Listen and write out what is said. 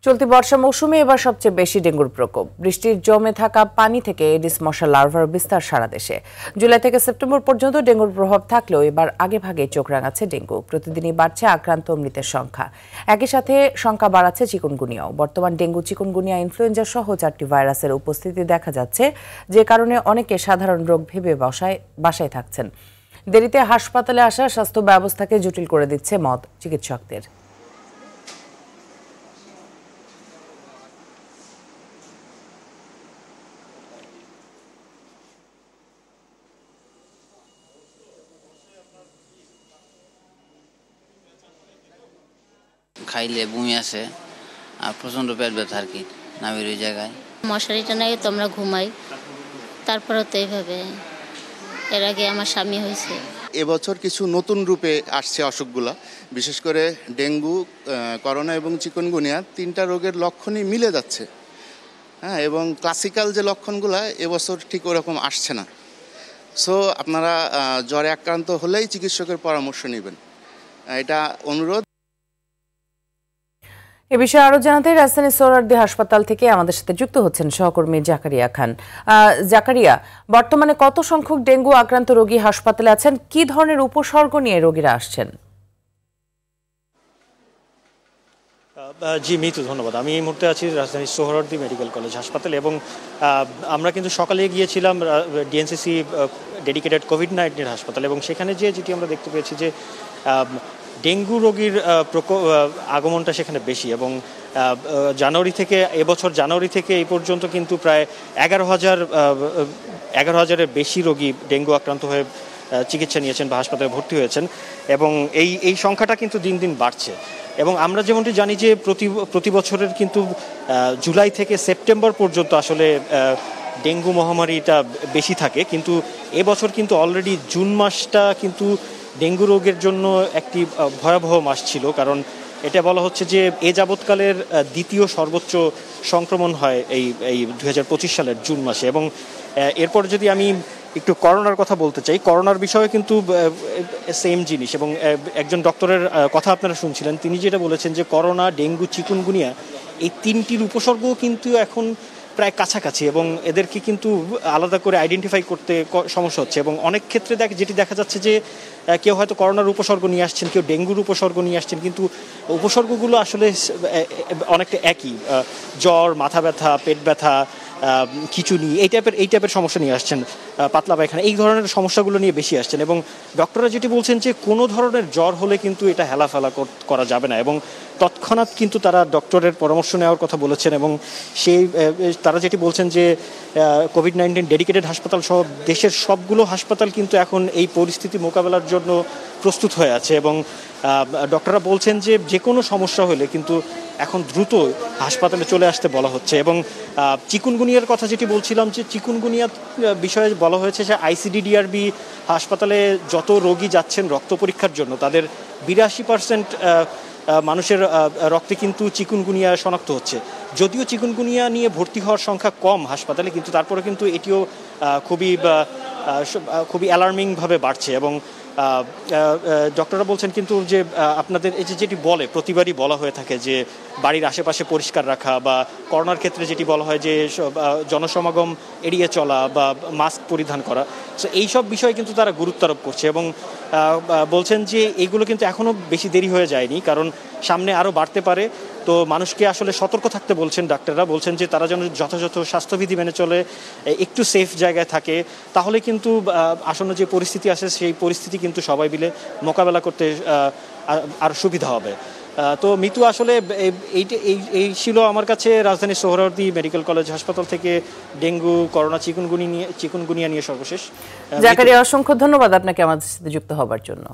চলতি বর্ষা মৌসুমে এবার সবচেয়ে বেশি ডেঙ্গুর প্রকোপ। বৃষ্টির জমে থাকা পানি থেকে এডিস মশা লার্ভার বিস্তার সারা দেশে। জুলাই থেকে সেপ্টেম্বর পর্যন্ত ডেঙ্গুর প্রভাব থাকলেও এবার আগেভাগে চোখ রাঙাচ্ছে ডেঙ্গু। প্রতিদিনই বাড়ছে আক্রান্ত মৃতের সংখ্যা। একই সাথে সংখ্যা বাড়াচ্ছে চিকুনগুনিয়াও। বর্তমান ডেঙ্গু, চিকুনগুনিয়া, ইনফ্লুয়েঞ্জা সহ 4টি ভাইরাসের উপস্থিতি দেখা যাচ্ছে, যে কারণে অনেকে সাধারণ রোগ ভেবে বাসায় থাকছেন। দেরিতে হাসপাতালে আসা স্বাস্থ্য ব্যবস্থাকে জটিল করে দিচ্ছে মত চিকিৎসকদের। খাইলে বমি আসে আর প্রচণ্ড পেট ব্যথা আর কি নামের ওই জায়গায়। মশারিটা নাই তো আমরা ঘুমাই, তারপরে তো এইভাবে। এর আগে আমার স্বামী হয়েছে। এবছর কিছু নতুন রূপে আসছে অসুখগুলা, বিশেষ করে ডেঙ্গু, করোনা এবং চিকুনগুনিয়া, 3টা রোগের লক্ষণই মিলে যাচ্ছে। হ্যাঁ, এবং ক্লাসিক্যাল যে লক্ষণগুলা এবছর ঠিক ওরকম আসছে না। সো আপনারা জ্বরে আক্রান্ত হলেই চিকিৎসকের পরামর্শ নেবেন, এটা অনুরোধ। এ বিষয়ে আরো জানাতে রাজধানীর সোহরাওয়ার্দী হাসপাতাল থেকে আমাদের সাথে যুক্ত হচ্ছেন সহকর্মী জাকারিয়া খান। জাকারিয়া, বর্তমানে কত সংখ্যক ডেঙ্গু আক্রান্ত রোগী হাসপাতালে আছেন? কি ধরনের উপসর্গ নিয়ে রোগীরা আসছেন? জি মিতু, ধন্যবাদ। আমি এই মুহূর্তে আছি রাজধানীর সোহরাওয়ার্দী মেডিকেল কলেজ হাসপাতালে এবং আমরা কিন্তু সকালে গিয়েছিলাম ডিএনসিসি ডেডিকেটেড কোভিড-19 হাসপাতাল এবং সেখানে যেটি আমরা দেখতে পেয়েছি যে ডেঙ্গু রোগীর আগমনটা সেখানে বেশি এবং এবছর জানুয়ারি থেকে এই পর্যন্ত কিন্তু প্রায় 11,000-এর বেশি রোগী ডেঙ্গু আক্রান্ত হয়ে চিকিৎসা নিয়েছেন বা হাসপাতালে ভর্তি হয়েছেন এবং এই সংখ্যাটা কিন্তু দিন দিন বাড়ছে। এবং আমরা যেমনটি জানি যে প্রতি বছরের কিন্তু জুলাই থেকে সেপ্টেম্বর পর্যন্ত আসলে ডেঙ্গু মহামারীটা বেশি থাকে, কিন্তু এবছর কিন্তু অলরেডি জুন মাসটা কিন্তু ডেঙ্গু রোগের জন্য একটি ভয়াবহ মাস ছিল, কারণ এটা বলা হচ্ছে যে এ যাবৎকালের দ্বিতীয় সর্বোচ্চ সংক্রমণ হয় এই 2025 সালের জুন মাসে। এবং এরপর যদি আমি একটু করোনার কথা বলতে চাই, করোনার বিষয়ে কিন্তু সেম জিনিস এবং একজন ডক্টরের কথা আপনারা শুনছিলেন, তিনি যেটা বলেছেন যে করোনা, ডেঙ্গু, চিকুনগুনিয়া এই 3টির উপসর্গও কিন্তু এখন প্রায় কাছাকাছি এবং এদেরকে কিন্তু আলাদা করে আইডেন্টিফাই করতে সমস্যা হচ্ছে। এবং অনেক ক্ষেত্রে যেটি দেখা যাচ্ছে যে কেউ হয়তো করোনার উপসর্গ নিয়ে আসছেন, কেউ ডেঙ্গুর উপসর্গ নিয়ে আসছেন, কিন্তু উপসর্গগুলো আসলে অনেকটা একই। জ্বর, মাথা ব্যথা, পেট ব্যথা, খিঁচুনি, এই টাইপের সমস্যা নিয়ে আসছেন, পাতলা পায়খানা, এই ধরনের সমস্যাগুলো নিয়ে বেশি আসছেন। এবং ডক্টররা যেটি বলছেন যে কোনো ধরনের জ্বর হলে কিন্তু এটা হেলাফেলা করা যাবে না এবং তৎক্ষণাৎ কিন্তু তারা ডক্টরের পরামর্শ নেওয়ার কথা বলেছেন। এবং তারা যেটি বলছেন যে কোভিড-19 ডেডিকেটেড হাসপাতাল সহ দেশের সবগুলো হাসপাতাল কিন্তু এখন এই পরিস্থিতি মোকাবেলার জন্য প্রস্তুত হয়ে আছে এবং ডক্টররা বলছেন যে কোনো সমস্যা হলে কিন্তু এখন দ্রুত হাসপাতালে চলে আসতে বলা হচ্ছে। এবং চিকুনগুনিয়ার কথা যেটি বলছিলাম, যে চিকুনগুনিয়া বিষয়ে বলা হয়েছে যে আইসিডিডিআরবি হাসপাতালে যত রোগী যাচ্ছেন রক্ত পরীক্ষার জন্য, তাদের 82% মানুষের রক্তে কিন্তু চিকুনগুনিয়া শনাক্ত হচ্ছে। যদিও চিকুনগুনিয়া নিয়ে ভর্তি হওয়ার সংখ্যা কম হাসপাতালে, কিন্তু তারপরে কিন্তু এটিও খুবই অ্যালার্মিংভাবে বাড়ছে। এবং ডক্টররা বলছেন কিন্তু যে আপনাদের এই যেটি প্রতিবারই বলা হয়ে থাকে যে বাড়ির আশেপাশে পরিষ্কার রাখা, বা করোনার ক্ষেত্রে যেটি বলা হয় যে জনসমাগম এড়িয়ে চলা বা মাস্ক পরিধান করা, সো এইসব বিষয়ে কিন্তু তারা গুরুত্ব আরোপ করছে এবং বলছেন যে এগুলো কিন্তু এখনও বেশি দেরি হয়ে যায়নি, কারণ সামনে আরও বাড়তে পারে। তো মানুষকে আসলে সতর্ক থাকতে বলছেন ডাক্তাররা, বলছেন যে তারা যেন যথাযথ স্বাস্থ্যবিধি মেনে চলে, একটু সেফ জায়গায় থাকে, তাহলে কিন্তু আসন্ন যে পরিস্থিতি আসে সেই পরিস্থিতি কিন্তু সবাই মিলে মোকাবেলা করতে আর সুবিধা হবে। তো মিতু, আসলে এই ছিল আমার কাছে রাজধানীর সোহরাওয়ার্দী মেডিকেল কলেজ হাসপাতাল থেকে ডেঙ্গু, করোনা, চিকুনগুনিয়া নিয়ে সর্বশেষ। জাকারিয়া, অসংখ্য ধন্যবাদ আপনাকে আমাদের সাথে যুক্ত হবার জন্য।